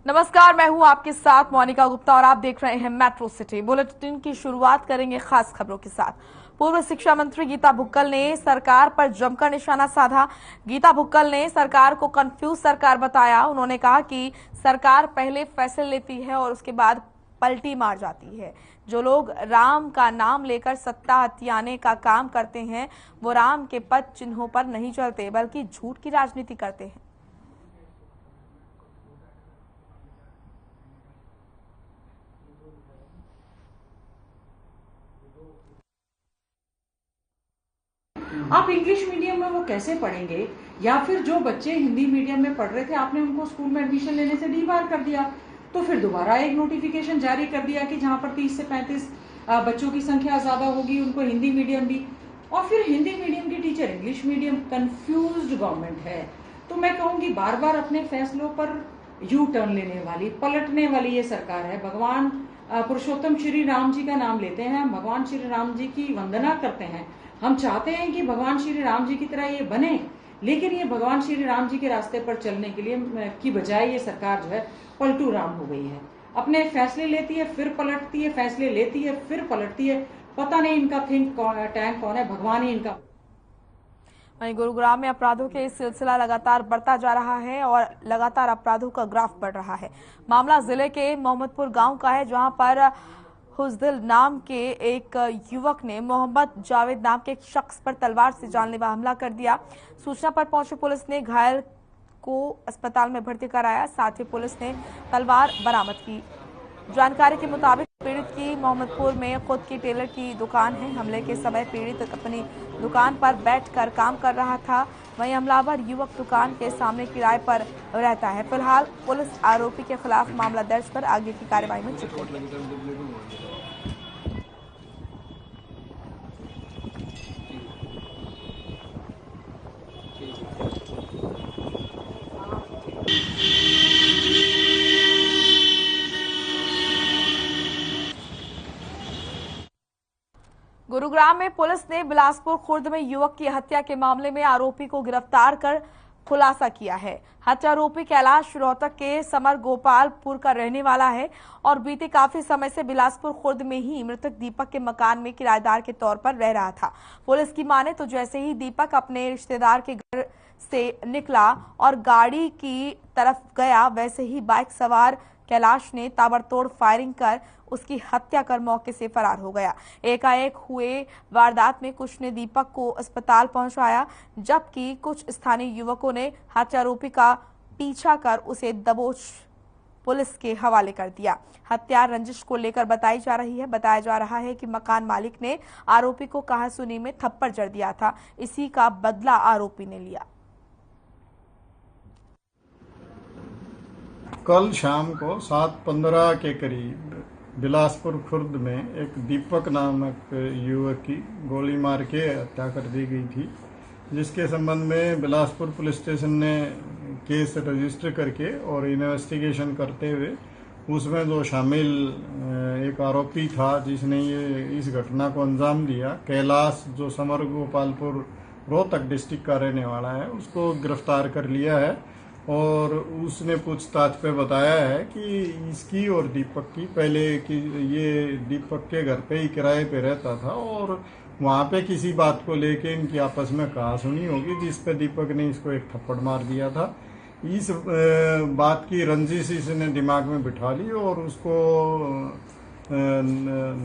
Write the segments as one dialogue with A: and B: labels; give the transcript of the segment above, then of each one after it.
A: नमस्कार, मैं हूं आपके साथ मोनिका गुप्ता और आप देख रहे हैं मेट्रो सिटी बुलेटिन की शुरुआत करेंगे खास खबरों के साथ। पूर्व शिक्षा मंत्री गीता भुक्कल ने सरकार पर जमकर निशाना साधा। गीता भुक्कल ने सरकार को कंफ्यूज सरकार बताया। उन्होंने कहा कि सरकार पहले फैसले लेती है और उसके बाद पलटी मार जाती है। जो लोग राम का नाम लेकर सत्ता हथियाने का काम करते हैं वो राम के पद चिन्हों पर नहीं चलते बल्कि झूठ की राजनीति करते हैं।
B: आप इंग्लिश मीडियम में वो कैसे पढ़ेंगे, या फिर जो बच्चे हिंदी मीडियम में पढ़ रहे थे आपने उनको स्कूल में एडमिशन लेने से डीबार कर दिया, तो फिर दोबारा एक नोटिफिकेशन जारी कर दिया कि जहां पर 30 से 35 बच्चों की संख्या ज्यादा होगी उनको हिंदी मीडियम भी, और फिर हिंदी मीडियम की teacher English medium. Confused government है। तो मैं कहूंगी बार बार अपने फैसलों पर यू टर्न लेने वाली, पलटने वाली ये सरकार है। भगवान पुरुषोत्तम श्री राम जी का नाम लेते हैं, भगवान श्री राम जी की वंदना करते हैं, हम चाहते हैं कि भगवान श्री राम जी की तरह ये बने, लेकिन ये भगवान श्री राम जी के रास्ते पर चलने के लिए की बजाय ये सरकार जो है पलटू राम हो गई है। अपने फैसले लेती है फिर पलटती है, फैसले लेती है फिर पलटती है। पता नहीं इनका थिंक टैंक कौन है, भगवान ही इनका।
A: वहीं गुरुग्राम में अपराधों के सिलसिला लगातार बढ़ता जा रहा है और लगातार अपराधों का ग्राफ बढ़ रहा है। मामला जिले के मोहम्मदपुर गांव का है, जहां पर हुजदिल नाम के एक युवक ने मोहम्मद जावेद नाम के एक शख्स पर तलवार से जानलेवा हमला कर दिया। सूचना पर पहुंची पुलिस ने घायल को अस्पताल में भर्ती कराया। साथ ही पुलिस ने तलवार बरामद की। जानकारी के मुताबिक पीड़ित की मोहम्मदपुर में खुद की टेलर की दुकान है। हमले के समय पीड़ित अपनी दुकान पर बैठकर काम कर रहा था। वहीं हमलावर युवक दुकान के सामने किराए पर रहता है। फिलहाल पुलिस आरोपी के खिलाफ मामला दर्ज कर आगे की कार्रवाई में जुट गई है। गुरुग्राम में पुलिस ने बिलासपुर खुर्द में युवक की हत्या के मामले में आरोपी को गिरफ्तार कर खुलासा किया है। हत्या आरोपी कैलाश रोहतक के समर गोपालपुर का रहने वाला है और बीते काफी समय से बिलासपुर खुर्द में ही मृतक दीपक के मकान में किराएदार के तौर पर रह रहा था। पुलिस की माने तो जैसे ही दीपक अपने रिश्तेदार के घर से निकला और गाड़ी की तरफ गया, वैसे ही बाइक सवार कैलाश ने ताबड़तोड़ फायरिंग कर उसकी हत्या कर मौके से फरार हो गया। एकाएक हुए वारदात में कुछ ने दीपक को अस्पताल पहुंचाया, जबकि कुछ स्थानीय युवकों ने हत्यारोपी का पीछा कर उसे दबोच पुलिस के हवाले कर दिया। हत्या रंजिश को लेकर बताई जा रही है। बताया जा रहा है कि मकान मालिक ने आरोपी को कहासुनी में थप्पड़ जड़ दिया था। इसी का बदला आरोपी ने लिया।
C: कल शाम को 7:15 के करीब बिलासपुर खुर्द में एक दीपक नामक युवक की गोली मार के हत्या कर दी गई थी, जिसके संबंध में बिलासपुर पुलिस स्टेशन ने केस रजिस्टर करके और इन्वेस्टिगेशन करते हुए उसमें जो शामिल एक आरोपी था जिसने ये इस घटना को अंजाम दिया, कैलाश, जो समर गोपालपुर रोहतक डिस्ट्रिक्ट का रहने वाला है, उसको गिरफ्तार कर लिया है। और उसने पूछताछ पे बताया है कि इसकी और दीपक की पहले कि ये दीपक के घर पे ही किराए पे रहता था और वहां पे किसी बात को लेके इनकी आपस में कहासुनी होगी, जिस पे दीपक ने इसको एक थप्पड़ मार दिया था। इस बात की रंजिश इसने दिमाग में बिठा ली और उसको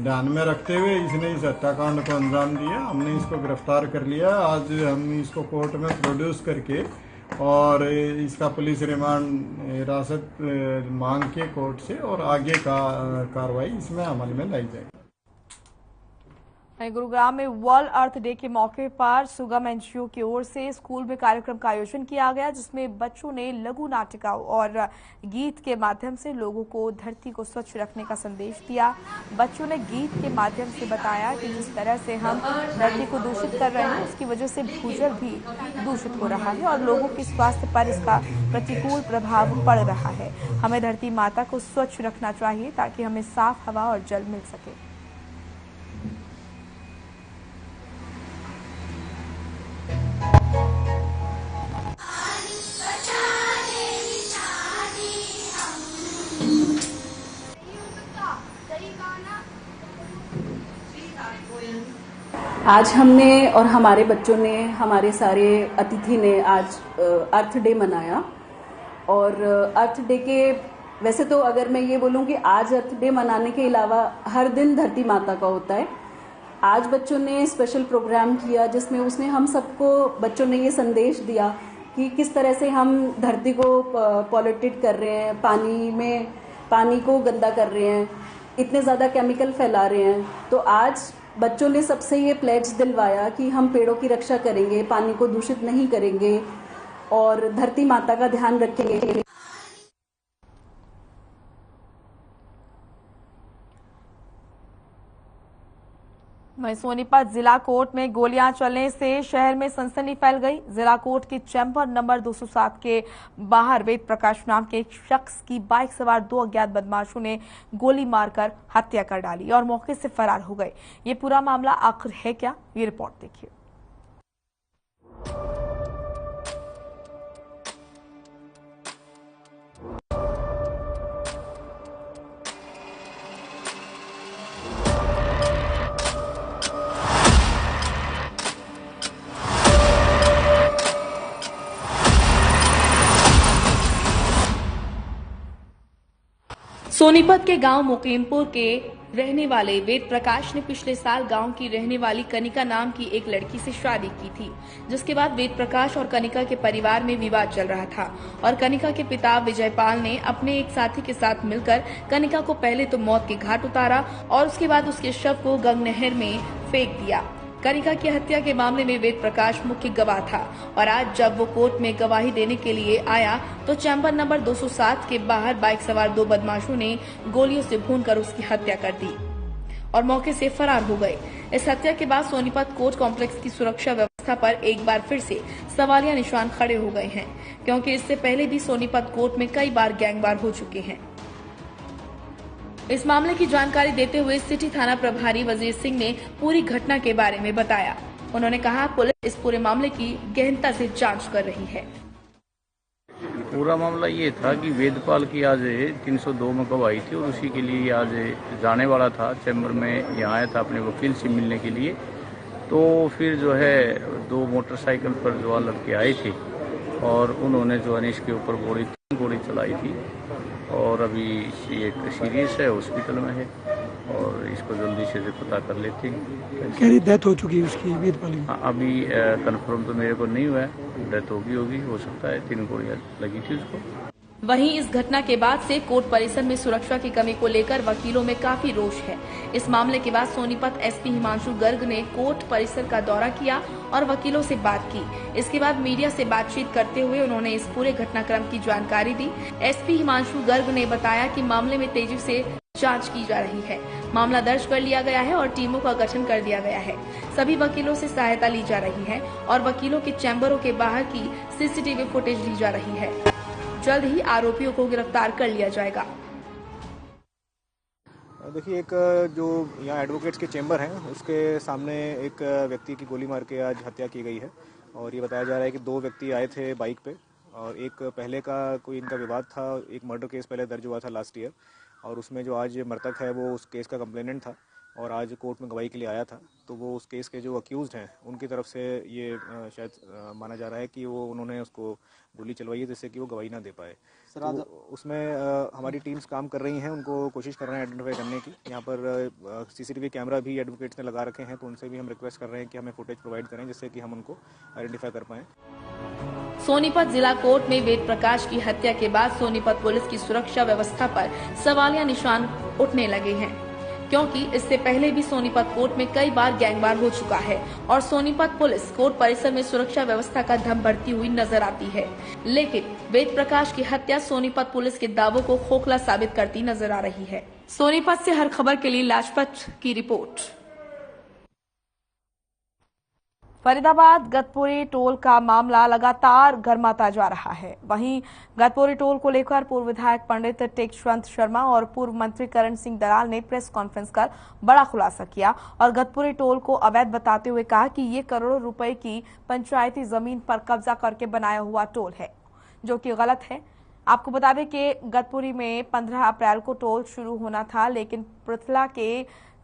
C: ध्यान में रखते हुए इसने इस हत्याकांड को अंजाम दिया। हमने इसको गिरफ्तार कर लिया। आज हम इसको कोर्ट में प्रोड्यूस करके और इसका पुलिस रिमांड हिरासत मांग के कोर्ट से और आगे का कार्रवाई इसमें अमल में लाई जाएगी।
A: गुरुग्राम में वर्ल्ड अर्थ डे के मौके पर सुगम एनजीओ की ओर से स्कूल में कार्यक्रम का आयोजन किया गया, जिसमें बच्चों ने लघु नाटिकाओं और गीत के माध्यम से लोगों को धरती को स्वच्छ रखने का संदेश दिया। बच्चों ने गीत के माध्यम से बताया कि जिस तरह से हम धरती को दूषित कर रहे हैं उसकी वजह से भूजल भी दूषित हो रहा है और लोगों के स्वास्थ्य पर इसका प्रतिकूल प्रभाव पड़ रहा है। हमें धरती माता को स्वच्छ रखना चाहिए ताकि हमें साफ हवा और जल मिल सके।
D: आज हमने और हमारे बच्चों ने, हमारे सारे अतिथि ने आज अर्थ डे मनाया। और अर्थ डे के वैसे तो अगर मैं ये बोलूं कि आज अर्थ डे मनाने के अलावा हर दिन धरती माता का होता है। आज बच्चों ने स्पेशल प्रोग्राम किया जिसमें उसने हम सबको, बच्चों ने ये संदेश दिया कि किस तरह से हम धरती को पॉल्यूटेड कर रहे हैं, पानी को गंदा कर रहे हैं, इतने ज़्यादा केमिकल फैला रहे हैं। तो आज बच्चों ने सबसे ये प्लेज दिलवाया कि हम पेड़ों की रक्षा करेंगे, पानी को दूषित नहीं करेंगे और धरती माता का ध्यान रखेंगे।
A: वहीं सोनीपत जिला कोर्ट में गोलियां चलने से शहर में सनसनी फैल गई। जिला कोर्ट के चैम्बर नंबर 207 के बाहर वेद प्रकाश नाम के एक शख्स की बाइक सवार 2 अज्ञात बदमाशों ने गोली मारकर हत्या कर डाली और मौके से फरार हो गए। ये पूरा मामला आखिर है क्या, ये रिपोर्ट देखिए। सोनीपत के गांव मुकीमपुर के रहने वाले वेद प्रकाश ने पिछले साल गांव की रहने वाली कनिका नाम की एक लड़की से शादी की थी, जिसके बाद वेद प्रकाश और कनिका के परिवार में विवाद चल रहा था और कनिका के पिता विजयपाल ने अपने एक साथी के साथ मिलकर कनिका को पहले तो मौत के घाट उतारा और उसके बाद उसके शव को गंग नहर में फेंक दिया। कनिका की हत्या के मामले में वेद प्रकाश मुख्य गवाह था और आज जब वो कोर्ट में गवाही देने के लिए आया तो चैम्बर नंबर 207 के बाहर बाइक सवार 2 बदमाशों ने गोलियों से भूनकर उसकी हत्या कर दी और मौके से फरार हो गए। इस हत्या के बाद सोनीपत कोर्ट कॉम्प्लेक्स की सुरक्षा व्यवस्था पर एक बार फिर से सवालिया निशान खड़े हो गए हैं, क्योंकि इससे पहले भी सोनीपत कोर्ट में कई बार गैंगवार हो चुके हैं। इस मामले की जानकारी देते हुए सिटी थाना प्रभारी वजीर सिंह ने पूरी घटना के बारे में बताया। उन्होंने कहा, पुलिस इस पूरे मामले की गहनता से जांच कर रही है।
E: पूरा मामला ये था कि वेदपाल की आज 302 में गवाही थी और उसी के लिए आज जाने वाला था चैम्बर में, यहाँ आया था अपने वकील से मिलने के लिए। तो फिर जो है 2 मोटरसाइकिल पर जो लड़के आए थे और उन्होंने जो है इसके ऊपर गोली चलाई थी और अभी एक सीरियस है, हॉस्पिटल में है और इसको जल्दी से पता कर लेते हैं।
F: क्या डेथ हो चुकी है उसकी वेदपाल की?
E: अभी कंफर्म तो मेरे को नहीं हुआ है, डेथ होगी, हो सकता है 3 गोलियां लगी थी उसको।
A: वहीं इस घटना के बाद से कोर्ट परिसर में सुरक्षा की कमी को लेकर वकीलों में काफी रोष है। इस मामले के बाद सोनीपत एसपी हिमांशु गर्ग ने कोर्ट परिसर का दौरा किया और वकीलों से बात की। इसके बाद मीडिया से बातचीत करते हुए उन्होंने इस पूरे घटनाक्रम की जानकारी दी। एसपी हिमांशु गर्ग ने बताया कि मामले में तेजी से जांच की जा रही है, मामला दर्ज कर लिया गया है और टीमों का गठन कर दिया गया है। सभी वकीलों से सहायता ली जा रही है और वकीलों के चैम्बरों के बाहर की सीसीटीवी फुटेज ली जा रही है। जल्द ही आरोपियों को गिरफ्तार कर लिया जाएगा।
G: देखिए, एक जो यहाँ एडवोकेट्स के चैम्बर हैं उसके सामने एक व्यक्ति की गोली मार के आज हत्या की गई है और ये बताया जा रहा है कि 2 व्यक्ति आए थे बाइक पे और एक पहले का कोई इनका विवाद था। एक मर्डर केस पहले दर्ज हुआ था लास्ट ईयर और उसमें जो आज मृतक है वो उस केस का कंप्लेनेंट था और आज कोर्ट में गवाही के लिए आया था। तो वो उस केस के जो अक्यूज्ड हैं उनकी तरफ से ये शायद माना जा रहा है कि वो उन्होंने उसको गोली चलवाई है जिससे कि वो गवाही ना दे पाए। तो उसमें हमारी टीम्स काम कर रही हैं, उनको कोशिश कर रहे हैं आइडेंटिफाई करने की। यहाँ पर सीसीटीवी कैमरा भी एडवोकेट्स ने लगा रखे हैं, तो उनसे भी हम रिक्वेस्ट कर रहे हैं कि हमें फुटेज प्रोवाइड करें जिससे कि हम उनको आइडेंटिफाई कर पाएँ।
A: सोनीपत जिला कोर्ट में वेद प्रकाश की हत्या के बाद सोनीपत पुलिस की सुरक्षा व्यवस्था पर सवालिया निशान उठने लगे हैं, क्योंकि इससे पहले भी सोनीपत कोर्ट में कई बार गैंगवार हो चुका है और सोनीपत पुलिस कोर्ट परिसर में सुरक्षा व्यवस्था का दम बढ़ती हुई नजर आती है। लेकिन वेद प्रकाश की हत्या सोनीपत पुलिस के दावों को खोखला साबित करती नजर आ रही है। सोनीपत से हर खबर के लिए लाजपत की रिपोर्ट। फरीदाबाद गतपुरी टोल का मामला लगातार गर्माता जा रहा है। वहीं गतपुरी टोल को लेकर पूर्व विधायक पंडित टेकचंद शर्मा और पूर्व मंत्री करण सिंह दलाल ने प्रेस कॉन्फ्रेंस कर बड़ा खुलासा किया और गतपुरी टोल को अवैध बताते हुए कहा कि ये करोड़ों रुपए की पंचायती जमीन पर कब्जा करके बनाया हुआ टोल है, जो कि गलत है। आपको बता दें कि गतपुरी में 15 अप्रैल को टोल शुरू होना था, लेकिन पृथला के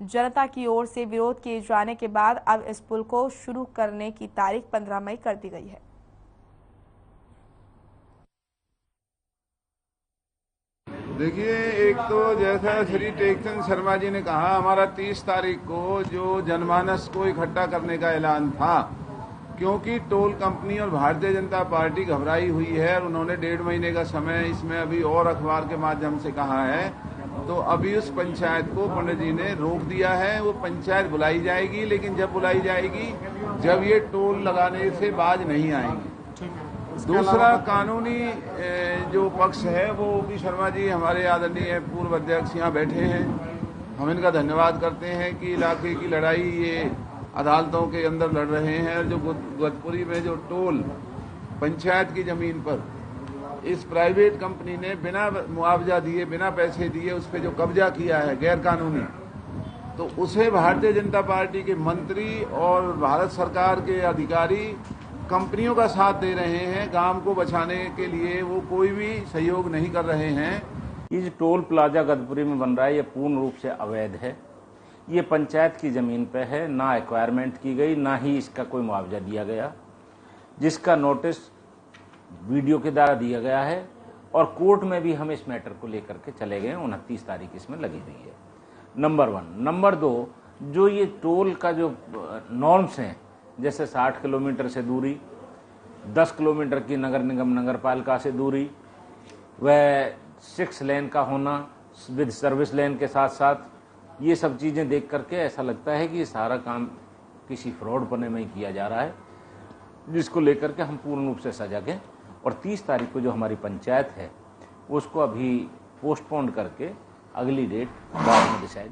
A: जनता की ओर से विरोध किए जाने के बाद अब इस पुल को शुरू करने की तारीख 15 मई कर दी गई है।
H: देखिए, एक तो जैसा श्री टेकचंद शर्मा जी ने कहा, हमारा 30 तारीख को जो जनमानस को इकट्ठा करने का ऐलान था, क्योंकि टोल कंपनी और भारतीय जनता पार्टी घबराई हुई है और उन्होंने 1.5 महीने का समय इसमें अभी और अखबार के माध्यम से कहा है, तो अभी उस पंचायत को पंडित जी ने रोक दिया है। वो पंचायत बुलाई जाएगी, लेकिन जब बुलाई जाएगी जब ये टोल लगाने से बाज नहीं आएंगे। दूसरा कानूनी जो पक्ष है वो ओपी शर्मा जी हमारे आदरणीय पूर्व अध्यक्ष यहाँ बैठे हैं, हम इनका धन्यवाद करते हैं कि इलाके की लड़ाई ये अदालतों के अंदर लड़ रहे हैं। जो गतपुरी में जो टोल पंचायत की जमीन पर इस प्राइवेट कंपनी ने बिना मुआवजा दिए, बिना पैसे दिए उस पर जो कब्जा किया है गैर कानूनी, तो उसे भारतीय जनता पार्टी के मंत्री और भारत सरकार के अधिकारी कंपनियों का साथ दे रहे हैं। गांव को बचाने के लिए वो कोई भी सहयोग नहीं कर रहे हैं।
I: ये जो टोल प्लाजा गतपुरी में बन रहा है ये पूर्ण रूप से अवैध है। ये पंचायत की जमीन पे है, ना एक्वायरमेंट की गई, ना ही इसका कोई मुआवजा दिया गया, जिसका नोटिस वीडियो के द्वारा दिया गया है और कोर्ट में भी हम इस मैटर को लेकर के चले गए। 29 तारीख इसमें लगी हुई है, नंबर 1। नंबर 2, जो ये टोल का जो नॉर्म्स हैं, जैसे 60 किलोमीटर से दूरी, 10 किलोमीटर की नगर निगम नगर पालिका से दूरी, वह 6 लेन का होना विद सर्विस लेन के साथ साथ, ये सब चीज़ें देख करके ऐसा लगता है कि ये सारा काम किसी फ्रॉड बने में ही किया जा रहा है, जिसको लेकर के हम पूर्ण रूप से सजग हैं। और 30 तारीख को जो हमारी पंचायत है उसको अभी पोस्टपोन करके अगली डेट बाद में डिसाइड।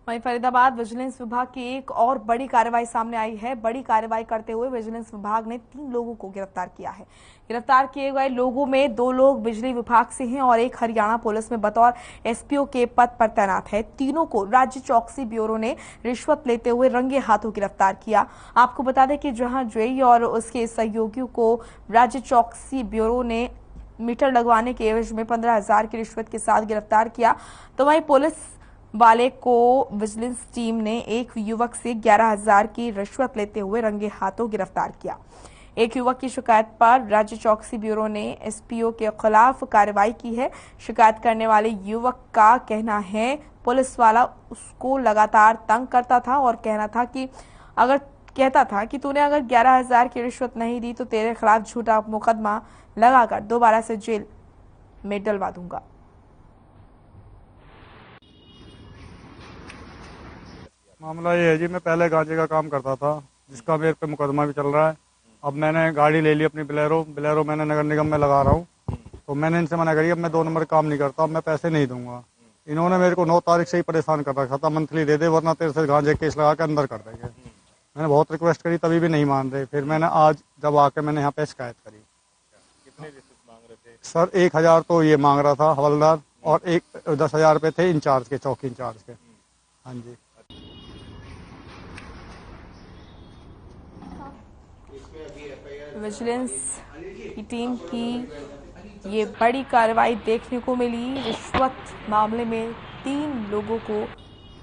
A: वहीं फरीदाबाद विजिलेंस विभाग की एक और बड़ी कार्रवाई सामने आई है। बड़ी कार्रवाई करते हुए विजिलेंस विभाग ने 3 लोगों को गिरफ्तार किया है। गिरफ्तार किए गए लोगों में 2 लोग बिजली विभाग से हैं और एक हरियाणा पुलिस में बतौर एसपीओ के पद पर तैनात है। तीनों को राज्य चौकसी ब्यूरो ने रिश्वत लेते हुए रंगे हाथों गिरफ्तार किया। आपको बता दें कि जहां जेई और उसके सहयोगियों को राज्य चौकसी ब्यूरो ने मीटर लगवाने के एवज में 15,000 की रिश्वत के साथ गिरफ्तार किया, तो वहीं पुलिस वाले को विजिलेंस टीम ने एक युवक से 11,000 की रिश्वत लेते हुए रंगे हाथों गिरफ्तार किया। एक युवक की शिकायत पर राज्य चौकसी ब्यूरो ने एसपीओ के खिलाफ कार्रवाई की है। शिकायत करने वाले युवक का कहना है पुलिस वाला उसको लगातार तंग करता था और कहता था कि तूने अगर 11,000 की रिश्वत नहीं दी तो तेरे खिलाफ झूठा मुकदमा लगाकर दोबारा से जेल में डलवा दूंगा।
C: मामला ये है जी, मैं पहले गांजे का काम करता था जिसका मेरे पे मुकदमा भी चल रहा है। अब मैंने गाड़ी ले ली अपनी बिलेरो मैंने नगर निगम में लगा रहा हूँ, तो मैंने इनसे मना करी अब मैं 2 नंबर काम नहीं करता, अब मैं पैसे नहीं दूंगा। इन्होंने मेरे को 9 तारीख से ही परेशान कर रखा था, मंथली दे दे वरना तेरे से गांजे केस लगा के अंदर कर देंगे। मैंने बहुत रिक्वेस्ट करी तभी भी नहीं मान रहे। फिर मैंने आज जब आके मैंने यहाँ पे शिकायत करी।
G: कितने रिश्वत मांग रहे थे
C: सर? 1,000 तो ये मांग रहा था हवलदार और 10,000 रुपये थे इंचार्ज के, चौकी इंचार्ज के। हाँ जी।
A: विजिलेंस की टीम की ये बड़ी कार्रवाई देखने को मिली। रिश्वत मामले में 3 लोगों को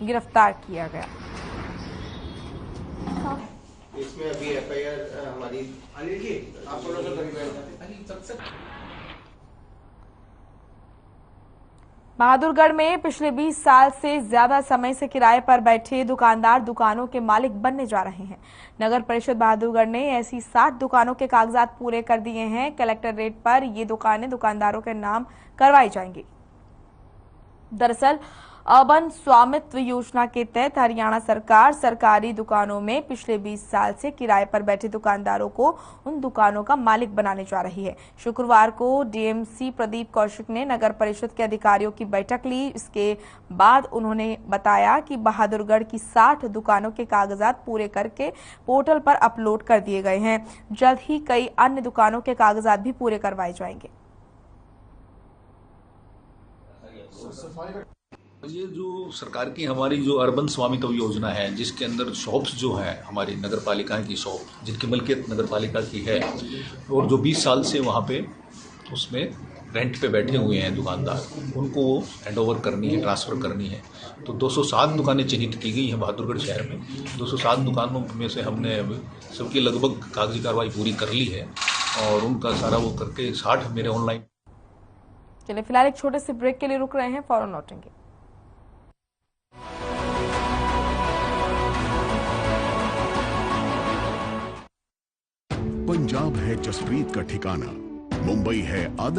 A: गिरफ्तार किया गया।
J: इसमें अभी एफआईआर हमारी
A: बहादुरगढ़ में पिछले 20 साल से ज्यादा समय से किराए पर बैठे दुकानदार दुकानों के मालिक बनने जा रहे हैं। नगर परिषद बहादुरगढ़ ने ऐसी 60 दुकानों के कागजात पूरे कर दिए हैं। कलेक्टर पर ये दुकानें दुकानदारों के नाम करवाई जाएंगी। दरअसल अर्बन स्वामित्व योजना के तहत हरियाणा सरकार सरकारी दुकानों में पिछले 20 साल से किराए पर बैठे दुकानदारों को उन दुकानों का मालिक बनाने जा रही है। शुक्रवार को डीएमसी प्रदीप कौशिक ने नगर परिषद के अधिकारियों की बैठक ली। इसके बाद उन्होंने बताया कि बहादुरगढ़ की 60 दुकानों के कागजात पूरे करके पोर्टल पर अपलोड कर दिए गए हैं। जल्द ही कई अन्य दुकानों के कागजात भी पूरे करवाए जाएंगे।
K: ये जो सरकार की हमारी जो अर्बन स्वामित्व योजना है, जिसके अंदर शॉप्स जो हैं हमारी नगर पालिका की शॉप जिनकी मलकियत नगर पालिका की है और जो 20 साल से वहाँ पे उसमें रेंट पे बैठे हुए हैं दुकानदार, उनको वो हैंड ओवर करनी है, ट्रांसफ़र करनी है। तो 207 दुकानें चिन्हित की गई हैं बहादुरगढ़ शहर में। 207 दुकानों में से हमने सबकी लगभग कागजी कार्रवाई पूरी कर ली है और उनका सारा वो करके 60 मेरे ऑनलाइन।
A: चलिए फिलहाल एक छोटे से ब्रेक के लिए रुक रहे हैं, फौरन लौटेंगे।
L: पंजाब है जसप्रीत का ठिकाना, मुंबई है आदर